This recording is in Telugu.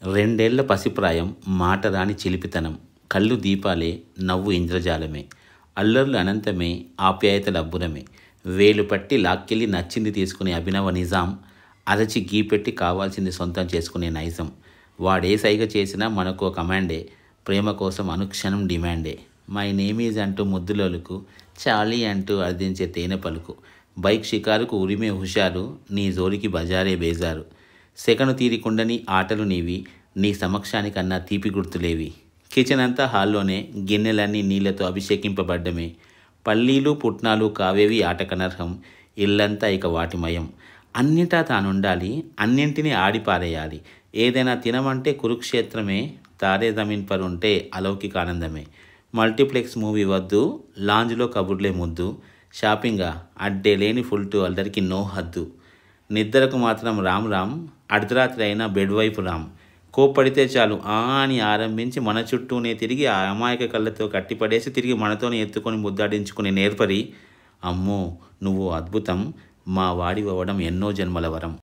రెండేళ్ల పసిప్రాయం, మాట రాని చిలిపితనం, కళ్ళు దీపాలే, నవ్వు ఇంద్రజాలమే, అల్లర్లు అనంతమే, ఆప్యాయతలు అబ్బురమే, వేలు పట్టి లాక్కెళ్ళి నచ్చింది తీసుకునే అభినవ నిజాం, అరచి గీపెట్టి కావాల్సింది సొంతం చేసుకునే నైజం. వాడే సైగ చేసినా మనకు కమాండే, ప్రేమ కోసం అనుక్షణం డిమాండే. మై నేమ్ ఈజ్ అంటూ ముద్దులోలుకు, చాలీ అంటూ అర్థించే తేనె పలుకు, బైక్ షికారుకు ఉరిమే హుషారు, నీ జోలికి బజారే బేజారు. సెకను తీరికుండని ఆటలు నీవి, నీ సమక్షానికన్నా తీపి గుర్తులేవి. కిచెన్ అంతా హాల్లోనే, గిన్నెలన్నీ నీళ్లతో అభిషేకింపబడ్డమే, పల్లీలు పుట్నాలు కావేవి ఆటకనర్హం, ఇల్లంతా ఇక వాటిమయం. అన్నిటా తానుండాలి, అన్నింటినీ ఆడిపారేయాలి. ఏదైనా తినమంటే కురుక్షేత్రమే, తారే జమీన్ పర్ ఉంటే అలౌకిక ఆనందమే. మల్టీప్లెక్స్ మూవీ వద్దు, లాంజ్లో కబుర్లే ముద్దు, షాపింగా అడ్డే లేని ఫుల్ టు అల్లరికి నో హద్దు. నిద్రకు మాత్రం రామ్ రామ్, అర్ధరాత్రి అయినా బెడ్ వైపు రామ్. కోప్పడితే చాలు అని ఆరంభించి మన చుట్టూనే తిరిగి ఆ అమాయక కళ్ళతో కట్టిపడేసి తిరిగి మనతోనే ఎత్తుకొని ముద్దాడించుకునే నేర్పరి. అమ్మో నువ్వు అద్భుతం, మా వాడి అవ్వడం ఎన్నో జన్మల వరం.